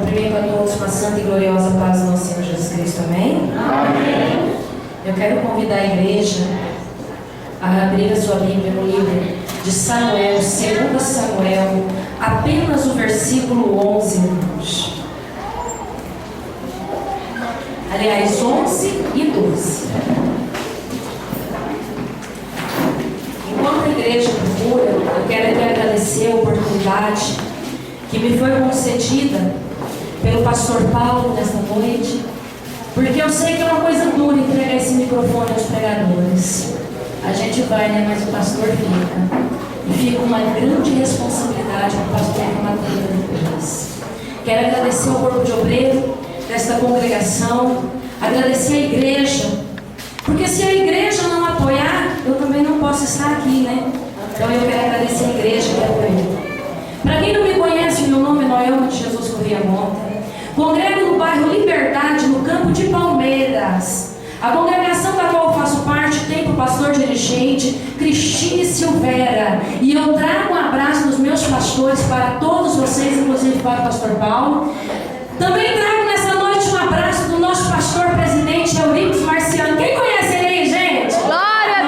Cumprimento a todos com a santa e gloriosa paz do nosso Senhor Jesus Cristo. Amém? Amém. Eu quero convidar a igreja a abrir a sua Bíblia no livro de Samuel, 2 Samuel, apenas o versículo 11, irmãos. Aliás, 11 e 12. Enquanto a igreja procura, eu quero aqui agradecer a oportunidade que me foi concedida pelo pastor Paulo nesta noite, porque eu sei que é uma coisa dura entregar esse microfone aos pregadores. A gente vai, né? Mas o pastor fica. E fica uma grande responsabilidade para o pastor tomar conta depois. Quero agradecer ao corpo de obreiro desta congregação, agradecer à igreja, porque se a igreja não apoiar, eu também não posso estar aqui, né? Então eu quero agradecer a igreja que apoiou. Para quem não me conhece, meu nome é Noelma de Jesus Corrêa Mota. Congrego no bairro Liberdade, no campo de Palmeiras. A congregação da qual eu faço parte tem por pastor dirigente Cristine Silveira. E eu trago um abraço dos meus pastores para todos vocês, inclusive para o pastor Paulo. Também trago nessa noite um abraço do nosso pastor presidente Euripides Marciano. Quem conhece ele aí, gente? Glória a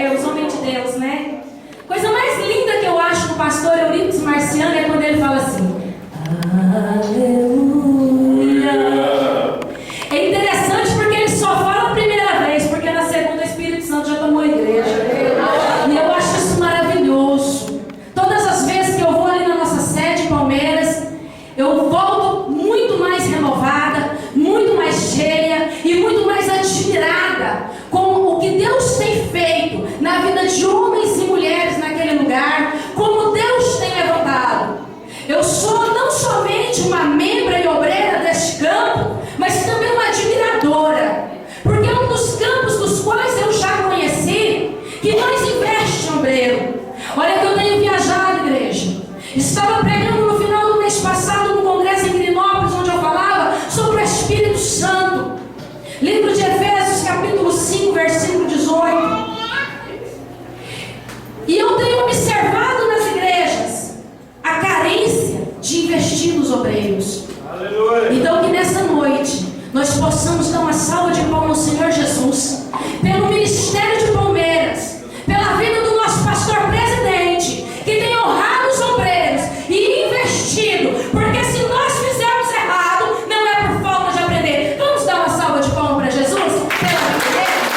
Deus! Homem de Deus, né? Coisa mais linda que eu acho do pastor Euripides Marciano é quando ele fala assim: aleluia. É interessante porque ele só fala a primeira vez, porque na segunda o Espírito Santo já tomou a igreja. E eu acho isso maravilhoso. Todas as vezes que eu vou ali na nossa sede em Palmeiras, eu volto muito mais renovada, muito mais cheia e muito mais admirada com o que Deus tem feito na vida de homens e mulheres naquele lugar, como Deus tem levantado. Eu sou não somente uma membra e obreira deste campo, mas também uma admiradora, porque é um dos campos dos quais eu já conheci que mais investe em obreiro. Olha que eu tenho viajado, igreja. Estava pregando no final do mês passado no congresso em Grinópolis, onde eu falava sobre o Espírito Santo. Livro de Efésios, capítulo 5, versículo 18. E eu tenho observado nas igrejas a carência de investir nos obreiros. Aleluia. Então que nessa noite nós possamos dar uma salva de palmas ao Senhor Jesus, pelo ministério de Palmeiras, pela vida do nosso pastor presidente, que tem honrado os obreiros e investido, porque se nós fizermos errado, não é por falta de aprender. Vamos dar uma salva de palmas para Jesus? Pela vida dele,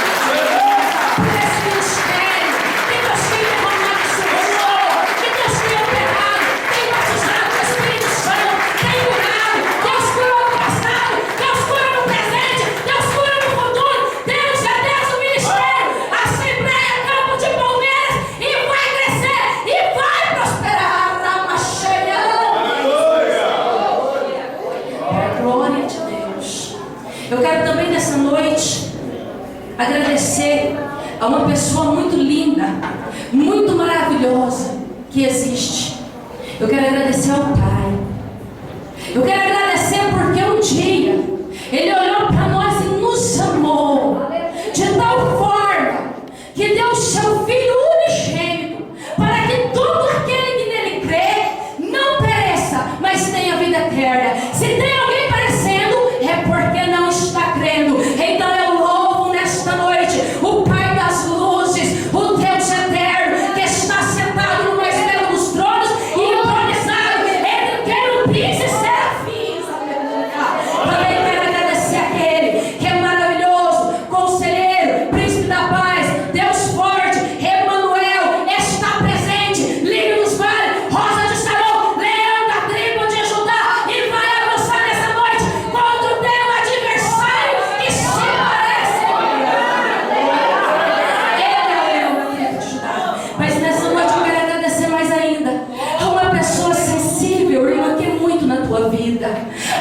por esse ministério que Deus tem derramado sobre o Senhor, que Deus tem operado, tem batizado com o Espírito Santo, tem curado. Deus cura no passado, Deus cura no presente, Deus cura no futuro. Deus é Deus do ministério. Assembleia Campo de Palmeiras, e vai crescer e vai prosperar. Glória de Deus. Eu quero também nessa noite agradecer a uma pessoa muito linda, muito maravilhosa que existe. Eu quero agradecer ao Pai. Eu quero agradecer porque um dia Ele olhou para nós e nos amou de tal forma que deu o seu Filho unigênito para que todo aquele que nele crê não pereça, mas tenha vida eterna. Se tem alguém perecendo, é porque não está crendo. Então eu louvo nesta noite o Pai das luzes, o Deus eterno, que está sentado no mais belo dos tronos e entronizado entre querubins e serafins. Também quero agradecer aquele que é maravilhoso, conselheiro, príncipe da paz, Deus forte, Emanuel, está presente, lírio dos vales, rosa de Sarão, leão da tribo de Judá, e vai avançar nessa noite contra o teu adversário que se parece. Ele é o leão da tribo de Judá. Mas nessa noite eu quero agradecer mais ainda a uma pessoa sensível, irmã, que é muito na tua vida,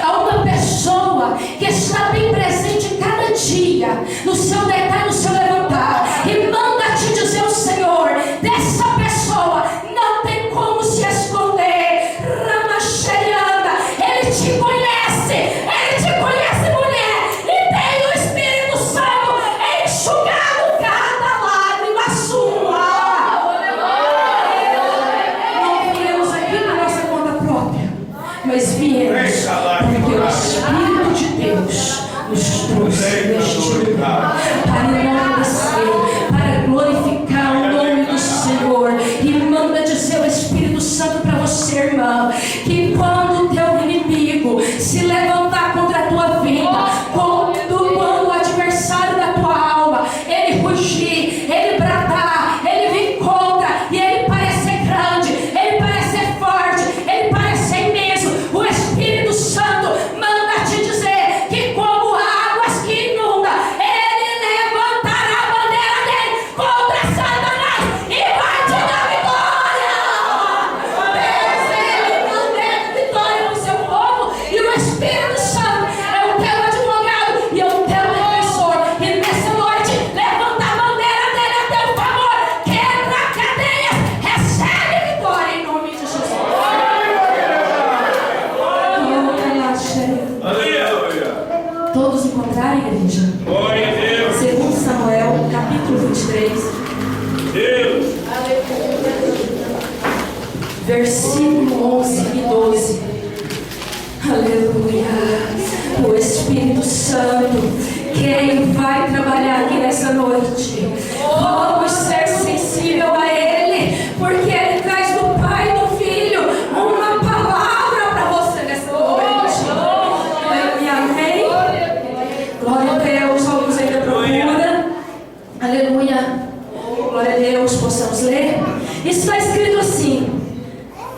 a uma pessoa que está bem presente cada dia, no seu deitar, no seu levantar, e manda te dizer o Senhor: dessa pessoa não tem como se esconder. Ramacherianda, Ele te conhece, mulher, e tem o Espírito Santo enxugado cada lágrima sua. Não viemos aqui na nossa conta própria, mas viemos porque Todos encontraram, igreja? Glória a Deus. 2 Samuel, capítulo 23. Deus. Versículo 11 e 12. Aleluia. O Espírito Santo, quem vai trabalhar aqui nessa noite? Vamos ser sensíveis a Ele, porque Ele traz do Pai e do Filho uma palavra para você nessa noite. Aleluia, amém? Glória a Deus. Alguns ainda procuram. Aleluia. Glória a Deus. Possamos ler. Está escrito assim: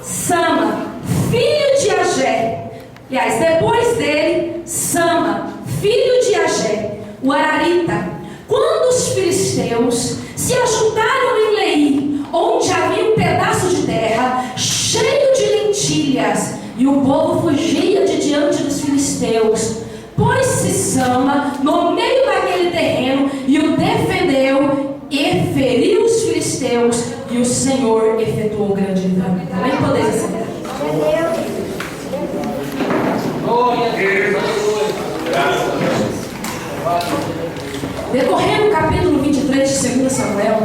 Sama, filho de Agé. Aliás, depois dele, Sama, filho de Agé, o Ararita. Quando os filisteus se ajuntaram em Leí, onde havia um pedaço de terra cheio de lentilhas, e o povo fugia de diante dos filisteus, pôs-se Sama no meio daquele terreno e o defendeu e feriu os filisteus, e o Senhor efetuou grande livramento. Amém? Podeis aceitar. Decorrendo o capítulo 23 de 2 Samuel,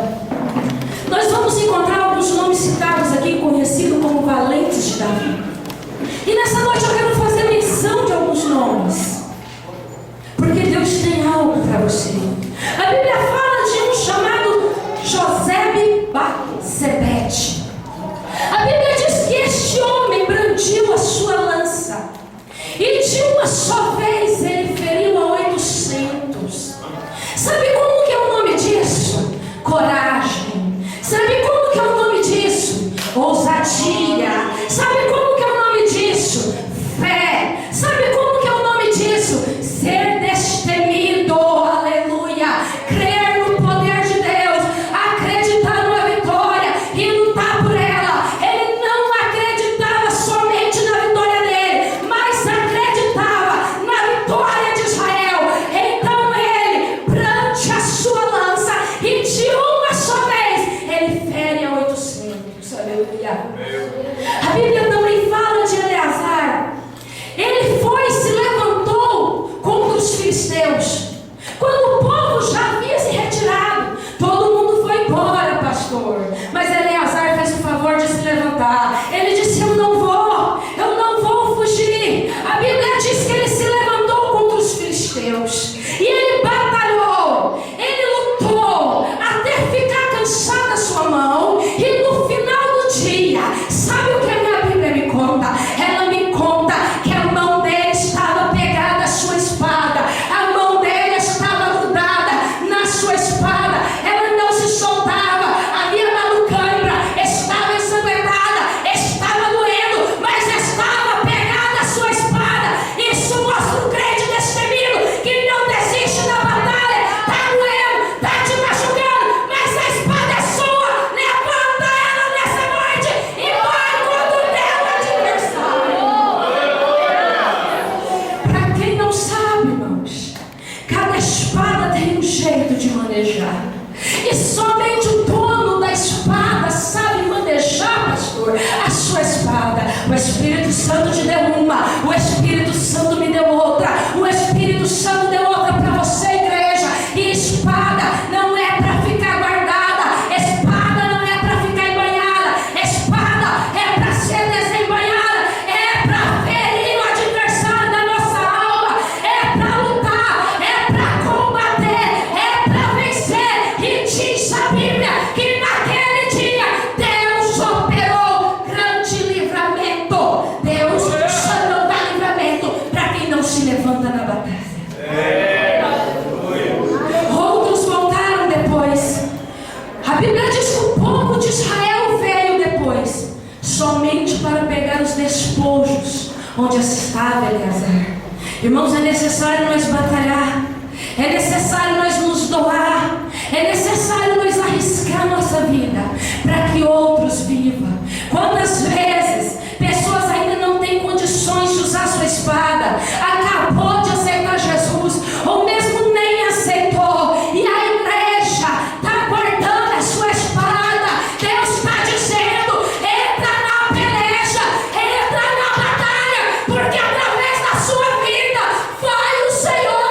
nós vamos encontrar alguns nomes citados aqui, conhecidos como valentes de Davi. E nessa noite eu quero fazer menção de alguns nomes, porque Deus tem algo para você. A Bíblia fala de um chamado Josebe-Batsebete. A Bíblia diz que este homem brandiu a sua lança, e de uma só vez ele feriu a 800. Sabe como que é o nome disso? Coragem. Sabe como que é o nome disso? Ousadia. Sabe como que é o nome disso? Fé. Sabe como que é o nome disso? Ser destemido. Aleluia. Crer no poder de Deus. Acreditar numa vitória e lutar por ela. Ele não acreditava somente na vitória dele, mas acreditava na vitória de Israel. Então ele brande a sua lança e de uma só vez ele fere a 800. Aleluia. A Bíblia também fala de Eleazar. Ele foi e se levantou contra os filisteus. Quando o povo já havia se retirado, todo mundo foi embora, pastor. Mas Eleazar fez o favor de se levantar. Ele disse: eu não vou fugir. A Bíblia diz que ele se levantou contra os filisteus. E ele batalhou, ele lutou, até ficar cansada a sua mão. E no final do dia, sabe o que a minha Bíblia me conta? Ela me conta que a mão dele estava pegada à sua espada. A mão dele estava grudada na sua espada. Ela não se soltava. Havia dado cãibra, estava ensanguentada, estava doendo, mas estava pegada à sua espada. Isso mostra um crente destemido que não desiste da batalha. Está doendo, está te machucando, mas a espada é sua. Levanta ela nessa noite e vai contra o teu adversário. Para quem não sabe, irmãos, cada espada tem um jeito de manejar. E somente o dono da espada sabe manejar, pastor, a sua espada. O Espírito Santo te deu uma, o Espírito Santo me deu outra, o Espírito Santo deu outra para você, igreja. E espada não é para ficar guardada, espada não é para ficar embanhada, espada é para ser desembanhada, é para ferir o adversário da nossa alma, é para lutar, é para combater, é para vencer. E diz a Bíblia que naquele dia Deus operou grande livramento. Deus só não dá livramento para quem não se levanta na batalha. Outros voltaram depois. A Bíblia diz que o povo de Israel veio depois, somente para pegar os despojos onde estava Eleazar. Irmãos, é necessário nós batalhar, é necessário nós nos doar, é necessário nós arriscar nossa vida para que outros vivam. Quantas vezes pessoas ainda não têm condições de usar sua espada, acabou de aceitar Jesus, ou mesmo nem aceitou, e a igreja está guardando a sua espada. Deus está dizendo: entra na peleja, entra na batalha, porque através da sua vida vai o Senhor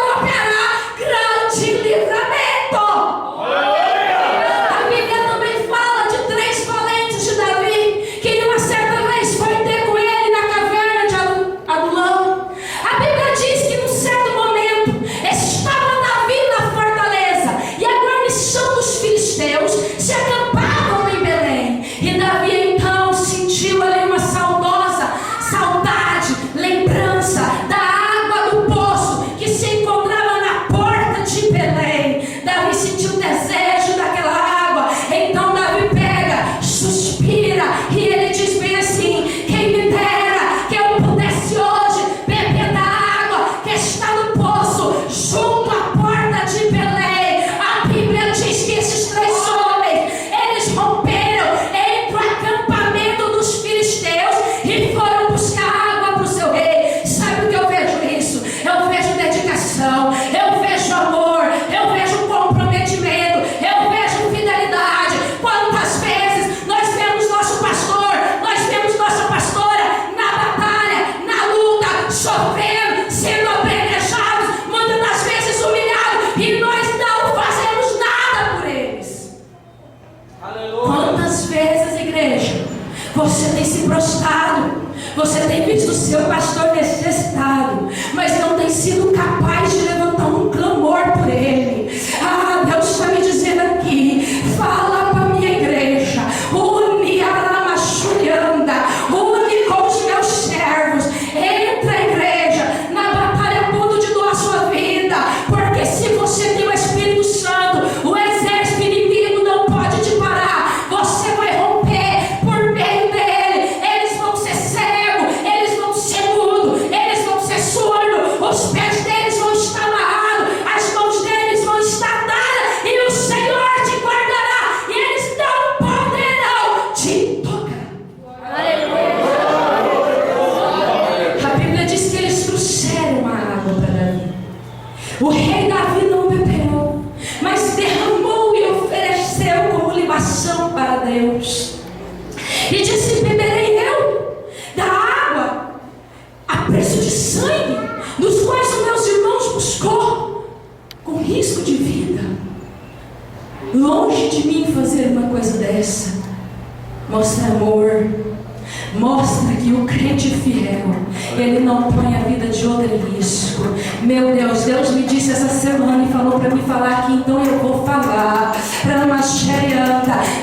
sofrendo, sendo apedrejados, muitas das vezes humilhados, e nós não fazemos nada por eles. Aleluia. Quantas vezes, igreja, você tem se prostrado, você tem visto o seu pastor necessitado, mas não tem sido capaz de levantar um clamor por ele? Ah, Deus está me dizendo aqui, fala para a minha igreja, une a Ramachurianda, une com os meus servos, entra, igreja, na batalha tudo de doar sua vida, porque se você tem o Espírito Santo, o exército inimigo não pode te parar, você vai romper por meio dele, eles vão ser cegos, eles vão ser mudos, eles vão ser surdos, os pés deles vão estar amarrados, as mãos deles vão estar dadas, e o Senhor te guardará, e eles não poderão te tocar. A Bíblia diz que eles trouxeram uma água para Davi. O rei Davi não bebeu, mas derramou e ofereceu como libação para Deus. E disse: beberei eu da água a preço de sangue, dos quais os meus irmãos buscou, com risco de vida. Longe de mim fazer uma coisa dessa. Mostra amor, mostra que o crente fiel, ele não põe a vida de outro em risco. Meu Deus, Deus me disse essa semana e falou para me falar aqui, então eu vou falar.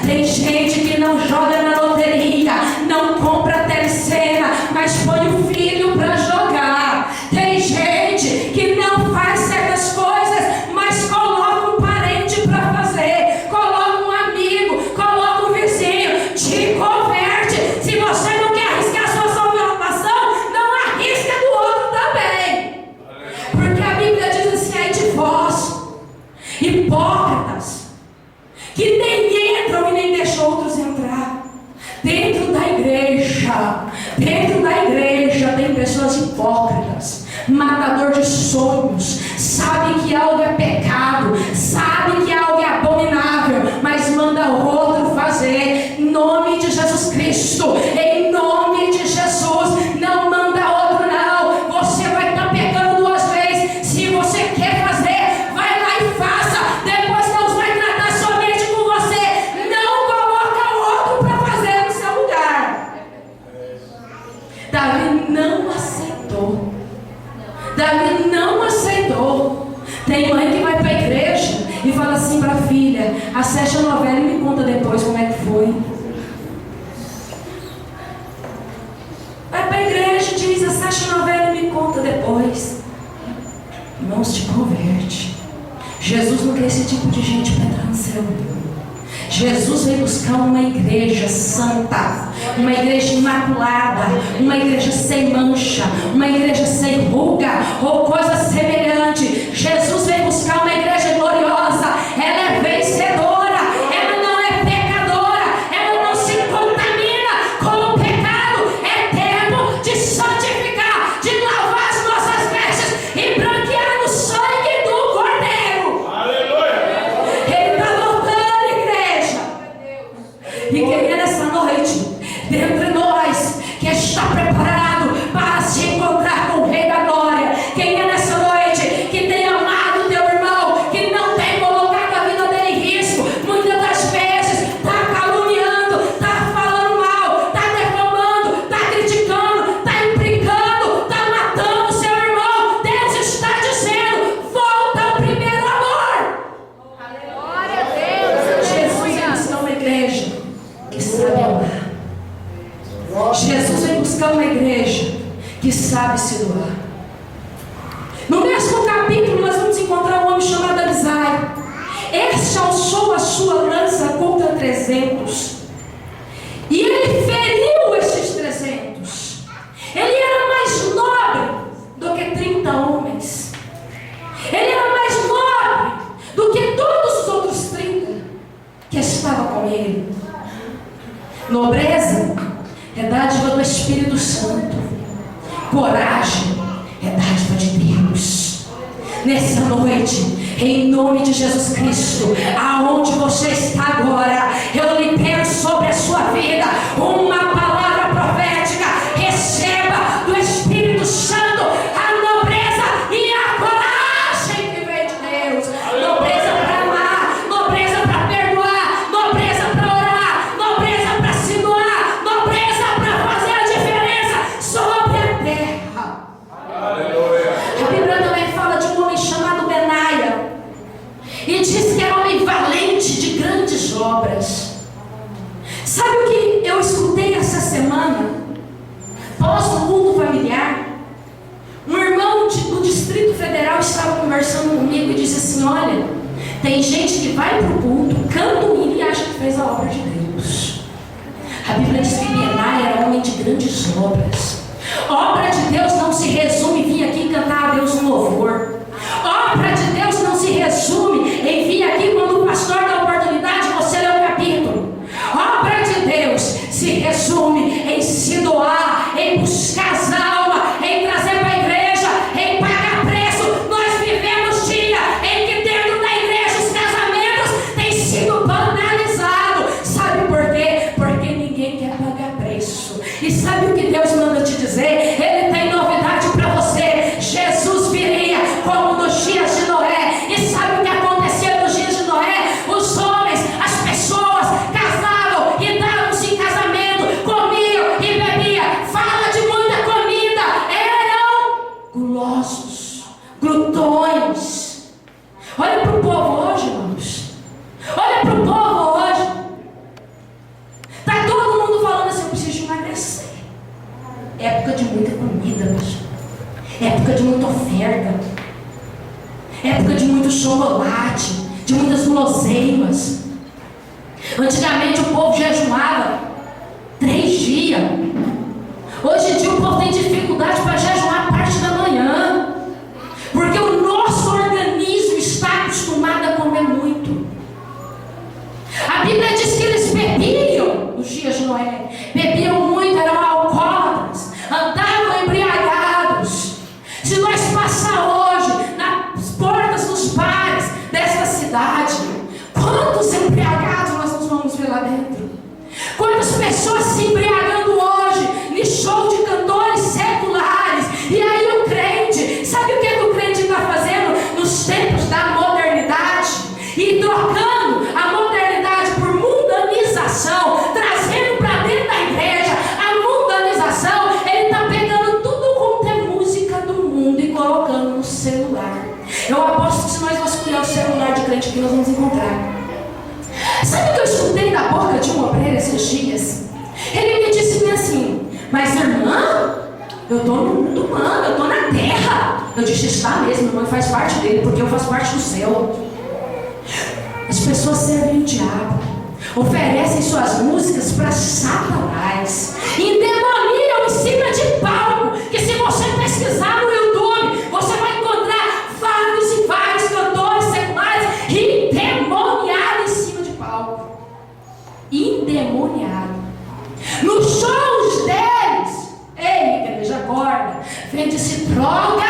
Tem gente que não joga na loteria, não compra telecena, mas põe o filho para jogar. Tem gente que não faz certas coisas, mas coloca um parente para fazer, coloca um amigo, coloca um vizinho, te converte. Se você não quer arriscar a sua salvação, não arrisca do outro também. Porque a Bíblia diz assim: ai de vós, hipócritas, que nem entram e nem deixam outros entrar. Dentro da igreja tem pessoas hipócritas, matador de sonhos, sabe que algo é pecado, sabe que algo é abominável, mas manda o outro fazer. Em nome de Jesus Cristo, em nome de Jesus, não manda outro não. Você vai estar pecando duas vezes. Se você quer fazer, vai lá e faça. Depois Deus vai tratar somente com você. Não coloca o outro para fazer no seu lugar. Davi não aceitou. Davi não aceitou. Tem mãe que vai para a igreja e fala assim para a filha: assiste a novela e me conta depois como é que foi. Vai para a igreja e diz: assiste a novela e me conta depois. Irmãos, te converte. Jesus não quer esse tipo de gente para entrar no céu. Jesus veio buscar uma igreja santa, uma igreja imaculada, uma igreja sem mancha, uma igreja sem ruga ou coisa semelhante. Jesus veio buscar uma igreja gloriosa. Ela é vencedora, ela não é pecadora, ela não se contamina com o pecado. É tempo de santificar, de lavar as nossas vestes e branquear no sangue do Cordeiro. Aleluia. Ele está voltando, igreja. E quem é nessa noite, dentre nós, que está preparado para se encontrar com o Rei da Glória? Quem é nessa noite que tem amado teu irmão, que não tem colocado a vida dele em risco? Muitas das vezes está caluniando, está falando mal, está defamando, está criticando, está implicando, está matando o seu irmão. Deus está dizendo: volta ao primeiro amor. Glória a Deus. Jesus vem buscar uma igreja que sabe amar. Jesus vem buscar uma igreja que sabe se doar. No mesmo capítulo nós vamos encontrar um homem chamado Abisai. Este alçou a sua lança contra 300 e ele feriu esses 300. Ele era mais nobre do que 30 homens. Ele era mais nobre do que todos os outros 30 que estavam com ele. Nobreza é dádiva do Espírito Santo. Coragem é dádiva de Deus. Nessa noite, em nome de Jesus Cristo, aonde você está agora, eu libero sobre a sua vida uma palavra profética. Receba do Espírito Santo semana, pós o culto familiar, um irmão do Distrito Federal estava conversando comigo e disse assim: olha, tem gente que vai para o culto, canta o hino e acha que fez a obra de Deus. A Bíblia diz que Benaia era homem de grandes obras. Obra de Deus não se resume em vir aqui cantar a Deus um louvor. Obra de Deus não se resume em vir aqui quando o pastor dá oportunidade você lê o capítulo. Obra de Deus se resume em se doar, em buscar as almas, em trazer para a igreja, em pagar preço. Nós vivemos dia em que dentro da igreja os casamentos têm sido banalizados. Sabe por quê? Porque ninguém quer pagar preço. E sabe o que Deus manda te dizer? Ele tem novidade para você. Jesus viria como nos dias de Noé. E sabe o que acontecia nos dias de Noé? Os homens, as pessoas casavam e davam-se em casamento, comiam e bebiam. Fala de muita comida. Eram gulosos, glutões. Olha para o povo hoje, irmãos. Olha para o povo hoje. Está todo mundo falando assim: eu preciso de emagrecer. Época de muita comida, pastor. Época de muita oferta. Época de muito chocolate, de muitas guloseimas. Antigamente o povo jejuava 3 dias. Hoje em dia o povo tem dificuldade para jejuar a parte da manhã, porque o nosso organismo está acostumado a comer muito. A Bíblia diz que eles bebiam nos dias de Noé. Bebiam muito, eram alcoólatras, andavam embriagados. Se nós passar hoje nas portas dos bares desta cidade, quantos embriagados nós vamos ver lá dentro? Quantas pessoas se embriagando hoje em show de cantores seculares? E aí o crente, sabe o que o crente está fazendo nos tempos da modernidade? E trocando a modernidade por mundanização, trazendo para dentro da igreja a mundanização. Ele está pegando tudo quanto é música do mundo e colocando no celular. Eu aposto que se nós vasculhar o celular de crente aqui, nós vamos encontrar. Sabe o que eu escutei da boca de um obreiro esses dias? Ele me disse assim: mas irmã, eu estou no mundo humano, eu estou na terra. Eu disse: está mesmo, irmã, faz parte dele, porque eu faço parte do céu. As pessoas servem o diabo, oferecem suas músicas para Satanás, endemoniam em cima de palco, que se você pesquisar no YouTube, você vai encontrar vários e vários cantores seculares endemoniados em cima de palco. Endemoniado. Nos shows deles, ei, igreja, acorda, vende-se drogas.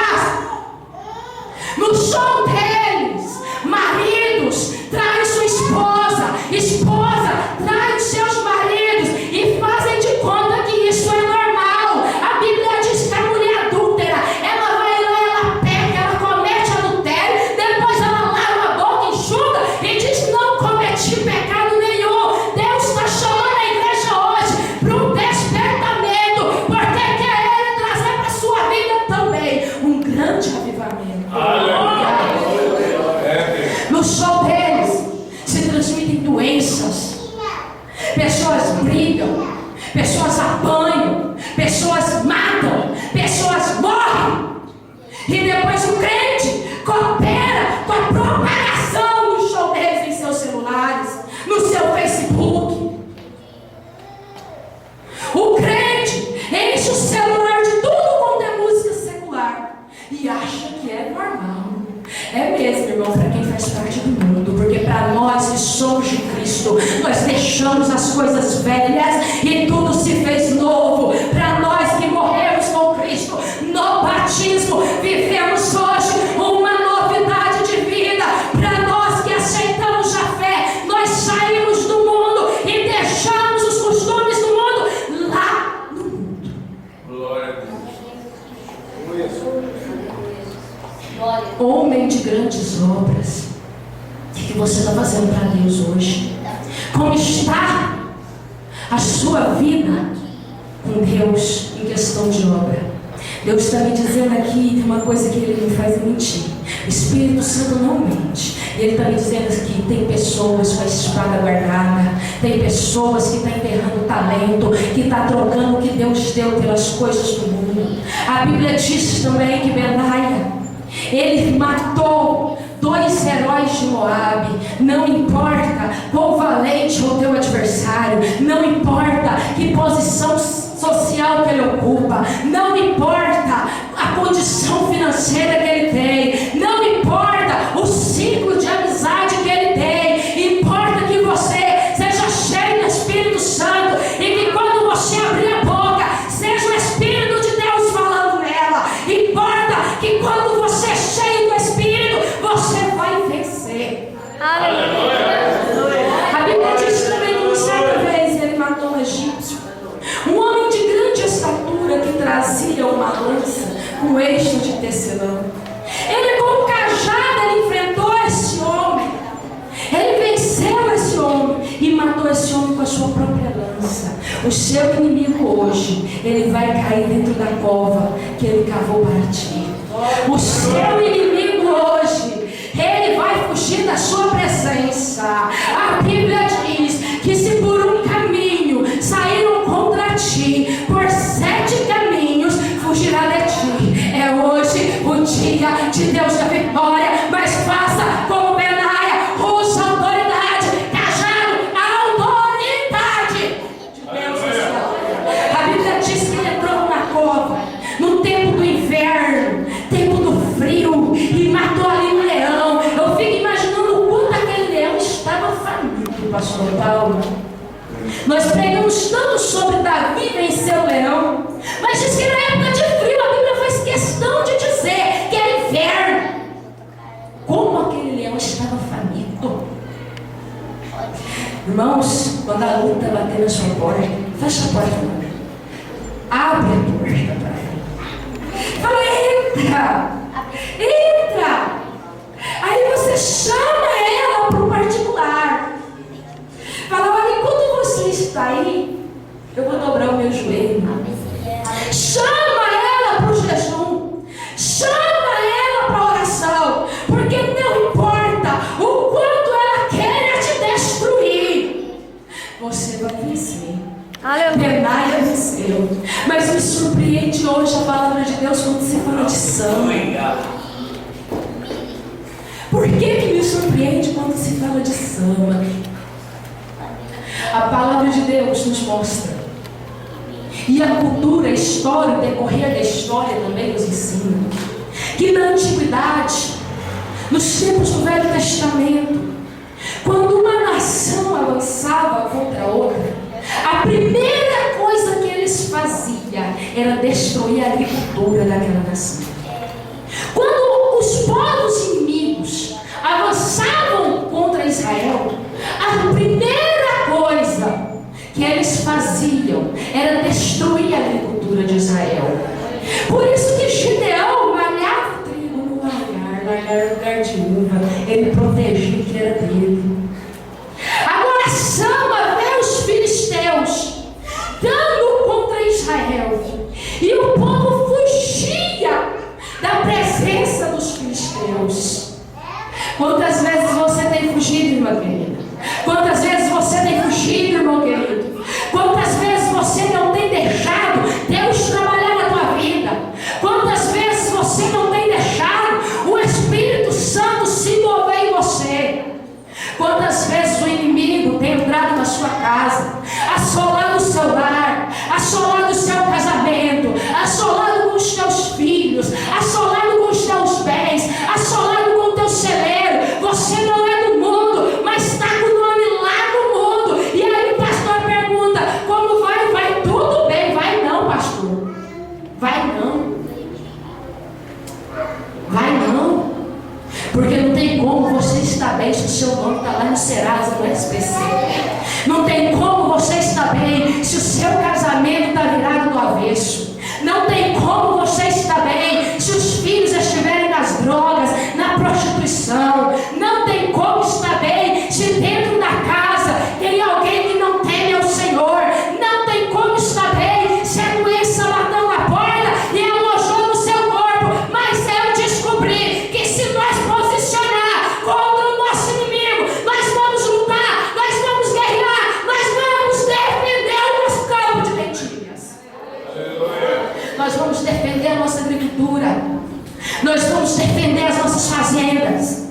No show deles, maridos traem sua esposa, esposa trai os seus maridos e fazem de conta que isso é normal. A Bíblia diz que a mulher adúltera, ela vai lá, ela peca, ela comete adultério, depois ela lava a boca, enxuga e diz: não cometi pecado nenhum. Deus está chamando a igreja hoje para um despertamento, porque quer Ele trazer para a sua vida também um grande avivamento. No show deles se transmitem doenças, pessoas brigam, pessoas apanham, pessoas matam, pessoas morrem. E depois o crente coopera com a propagação do show deles em seus celulares, no seu Facebook. O crente enche o celular de tudo quanto é música secular e acha que é normal. É mesmo, irmão, para quem faz parte do mundo, porque para nós que somos de Cristo, nós deixamos as coisas velhas e tudo se fez novo. Para nós que morremos com Cristo no batismo, vivemos hoje uma novidade de vida. Para nós que aceitamos a fé, nós saímos do mundo e deixamos os costumes do mundo lá no mundo. Glória a Deus. Homem de grandes obras, o que você está fazendo para Deus hoje? Como está a sua vida com Deus em questão de obra? Deus está me dizendo aqui, tem uma coisa que Ele não faz mentir. O Espírito Santo não mente. E Ele está me dizendo que tem pessoas com a espada guardada, tem pessoas que estão enterrando talento, que está trocando o que Deus deu pelas coisas do mundo. A Bíblia diz também que Benaia, ele matou 2 heróis de Moabe. Não importa quão valente é o teu adversário, não importa que posição social que ele ocupa, não importa a condição financeira que ele tem, não importa o ciclo de amizade que ele tem, importa que você seja cheio do Espírito Santo e que quando você abrir a boca, seja o Espírito de Deus falando nela. Importa que quando você é cheio do Espírito, você vai vencer. Aleluia. A Bíblia diz também que certa vez ele matou um egípcio, um homem de grande estatura que trazia uma lança com eixo de tecelão. Ele com um cajado ele enfrentou esse homem, ele venceu esse homem e matou esse homem com a sua própria lança. O seu inimigo hoje, ele vai cair dentro da cova que ele cavou para ti. O seu inimigo hoje, ele vai fugir da sua presença. A Bíblia diz que se por um caminho saíram contra ti, por 7 caminhos fugirá de ti. É hoje o dia de Deus da vitória, mas faça como Benaia, usa autoridade, cajado, a autoridade de Deus do céu. A Bíblia diz que ele entrou na cova no tempo do inverno, tempo do frio, e matou ali um leão. Eu fico imaginando o quanto aquele leão estava faminto, pastor Paulo. Nós pregamos tanto sobre Davi vencer o leão, mas diz que na época de frio a Bíblia faz questão de dizer que era inverno. Como aquele leão estava faminto. Irmãos, quando a luta bater na sua porta, fecha a porta, não. Abre a porta para ela. Fala, entra. Aí você chama ela para o particular. Fala, olha, enquanto você está aí, eu vou dobrar o meu joelho. Chama ela para o jejum. Chama ela para a oração. Porque não importa o quanto ela queira te destruir, você vai vencer. Benaia venceu. Mas me surpreende hoje a palavra de Deus quando se fala de Sama. Por que me surpreende quando se fala de Sama? A palavra de Deus nos mostra, e a cultura, a história, o decorrer da história também nos ensina, que na antiguidade, nos tempos do Velho Testamento, quando uma nação avançava contra outra, a primeira coisa que eles faziam era destruir a agricultura daquela nação. Quando os povos inimigos avançavam contra Israel, a primeira coisa que eles faziam era destruir a agricultura de Israel. Por isso que Gideão malhava o trigo no lugar de uva. Ele protegia o que era dele. Agora Sama vê os filisteus dando contra Israel, e o povo fugia da presença dos filisteus. Quantas vezes você tem fugido, irmã querida? Quantas vezes você tem fugido, irmão querido? Quantas vezes você não tem deixado Deus trabalhar na tua vida? Quantas vezes você não tem deixado o Espírito Santo se mover em você? Quantas vezes o inimigo tem entrado na sua casa, assolando o seu lar, assolando o seu casamento, assolando com os teus filhos, assolando com os teus bens, assolando com o teu celeiro? Você não é do mundo, mas está com o nome lá no mundo. E aí o pastor pergunta, como vai? Vai tudo bem? Vai não, pastor. Vai não. Vai não. Porque não tem como você estar bem se o seu nome está lá no Serasa, no SPC. Não tem como você estar bem se o seu casamento está virado do avesso. Não tem como você estar bem se os filhos estiverem nas drogas, na prostituição. Não tem como estar bem se dentro da casa tem alguém que não teme ao Senhor. Não tem como estar bem se a doença bateu na porta e alojou no seu corpo. Mas eu descobri que se nós posicionar contra o Nós vamos defender as nossas fazendas.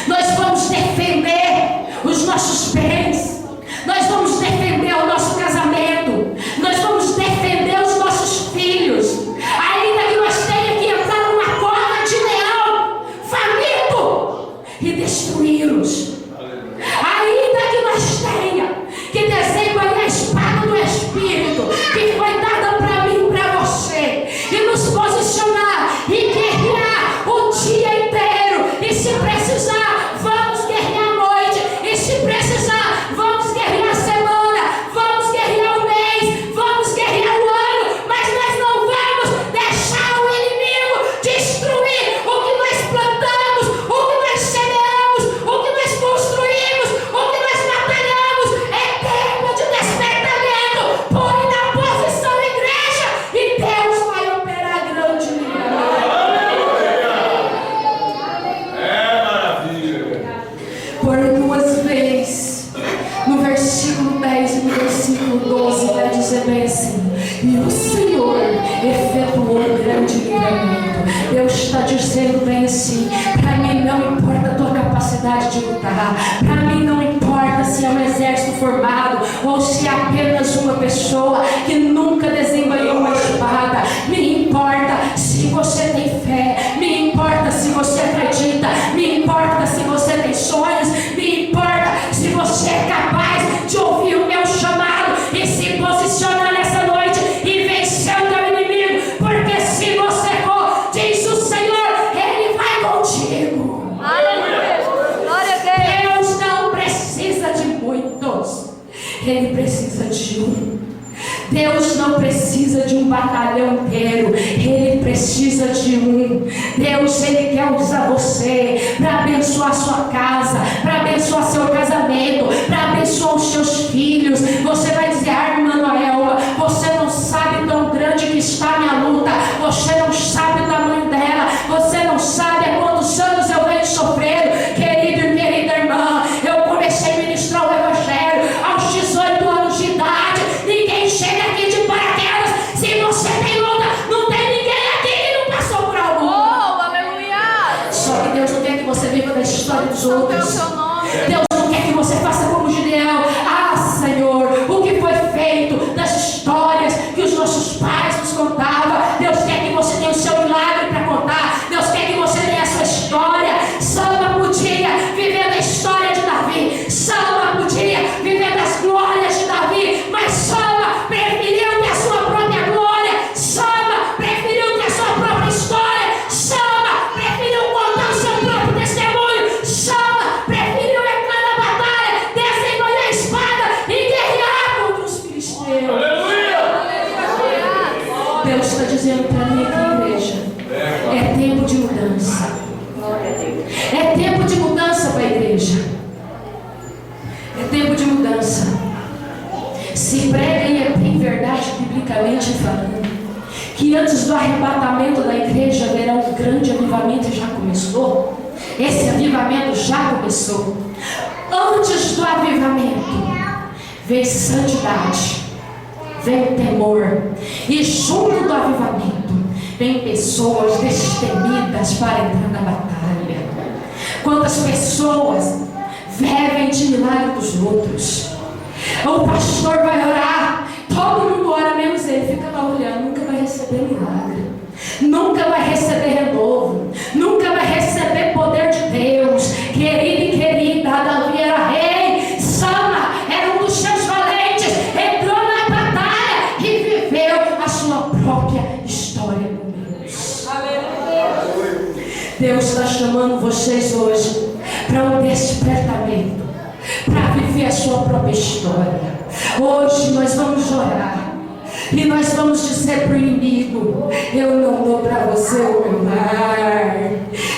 Nós vamos defender os nossos bens. Nós vamos defender o nosso casamento. Nós vamos defender os nossos filhos. Ainda que nós tenhamos que entrar numa cova de leão faminto e destruí-los. Ainda que nós tenhamos que desembanhar a espada do Espírito que foi dada para mim e para você, e nos posicionar e guerrear o dia inteiro. E se precisar, vamos guerrear a noite. E se precisar, vamos guerrear a semana, vamos guerrear o mês, vamos guerrear o ano. Mas nós não vamos deixar o inimigo destruir o que nós plantamos, o que nós semeamos, o que nós construímos, o que nós batalhamos. É tempo de despertamento. Põe na posição, igreja, e Deus vai operar grande livramento. É maravilha. Por duas vezes, no versículo 10 e no versículo 12, vai dizer bem assim: e o Senhor efetuou um grande livramento. Deus está dizendo bem assim: para mim não importa a tua capacidade de lutar, para mim não importa se é um exército formado ou se é apenas uma pessoa que nunca desembanhou uma espada. Me importa se você tem fé, me importa se você acredita, me importa se você tem sonhos, me importa se você é capaz de ouvir o meu chamado e se posicionar nessa noite e vencer o teu inimigo, porque se você for, diz o Senhor, Ele vai contigo. Aleluia. Glória a Deus. Deus não precisa de muitos, Ele precisa de um. Deus não precisa de um batalhão inteiro, Ele precisa de um. Deus, Ele quer usar você para abençoar sua casa, para abençoar seu casamento, para abençoar os seus filhos. Você vai dizer: ah, irmã Noelma, você não sabe tão grande que está a minha luta, você não sabe o tamanho dela, você não sabe há quantos anos eu venho sofrendo. Querido e querida irmã, eu comecei a ministrar o Evangelho aos 18 anos de idade. Ninguém chega aqui de paraquedas. Se você tem luta, não tem ninguém aqui que não passou por algo. Oh, aleluia. Só que Deus não quer que você viva da história dos Pelo outros. seu nome. Deus não quer que você faça como Gideão. Ah, Senhor, o que foi feito das histórias que os nossos pais nos contavam. Deus quer que você tenha o seu milagre para contar. Deus quer que você tenha a sua história. Salma podia viver da história de Davi. Salma podia viver das glórias de Davi. Mas Salma preferiu ter a sua própria glória. Salma preferiu ter a sua própria história. Salma preferiu contar o seu próprio testemunho. Salma preferiu entrar na batalha, desembanhar a espada e guerrear contra os filisteus. Aleluia. Deus está dizendo para mim aqui, igreja, é tempo de mudança. É tempo de mudança para a igreja. É tempo de mudança. Se prega e é bem verdade, biblicamente falando, que antes do arrebatamento da igreja haverá um grande avivamento e já começou. Esse avivamento já começou. Antes do avivamento vem santidade, vem temor, e junto do avivamento vem pessoas destemidas para entrar na batalha. Quantas pessoas vivem de milagre dos outros? O pastor vai orar, todo mundo ora menos ele, fica lá olhando, nunca vai receber milagre, nunca vai receber renovo, nunca vai receber poder de Deus. Querido e querida, Davi era rei, Sama era um dos seus valentes, entrou na batalha e viveu a sua própria história com Deus. Deus está chamando vocês hoje para um despertamento, para viver a sua própria história. Hoje nós vamos orar e nós vamos dizer para o inimigo: eu não dou para você o meu lar,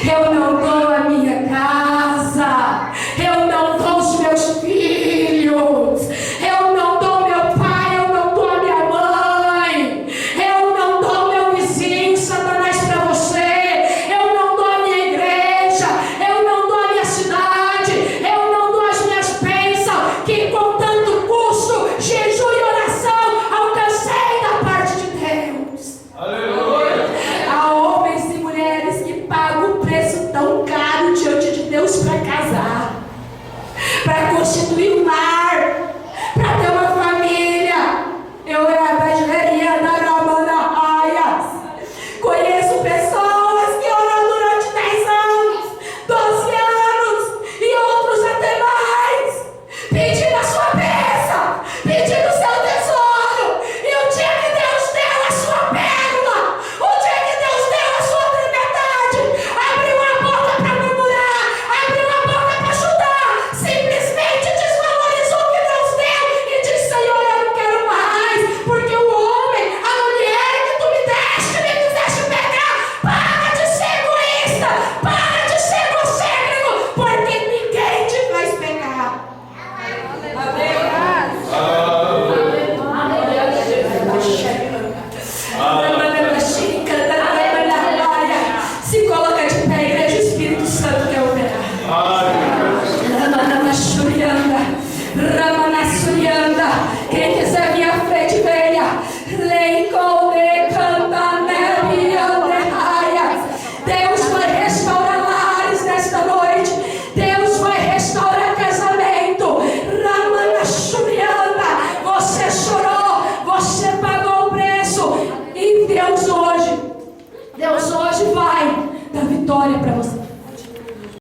eu não dou a minha casa, eu não dou os meus filhos, eu não dou meu pai, eu não dou a minha mãe, eu não dou meu vizinho, Satanás, para você, eu não dou a minha igreja, eu não dou a minha cidade, eu não dou as minhas bênçãos que com tanto custo, jejum e oração alcancei da parte de Deus. Aleluia. Há homens e mulheres vitória para você.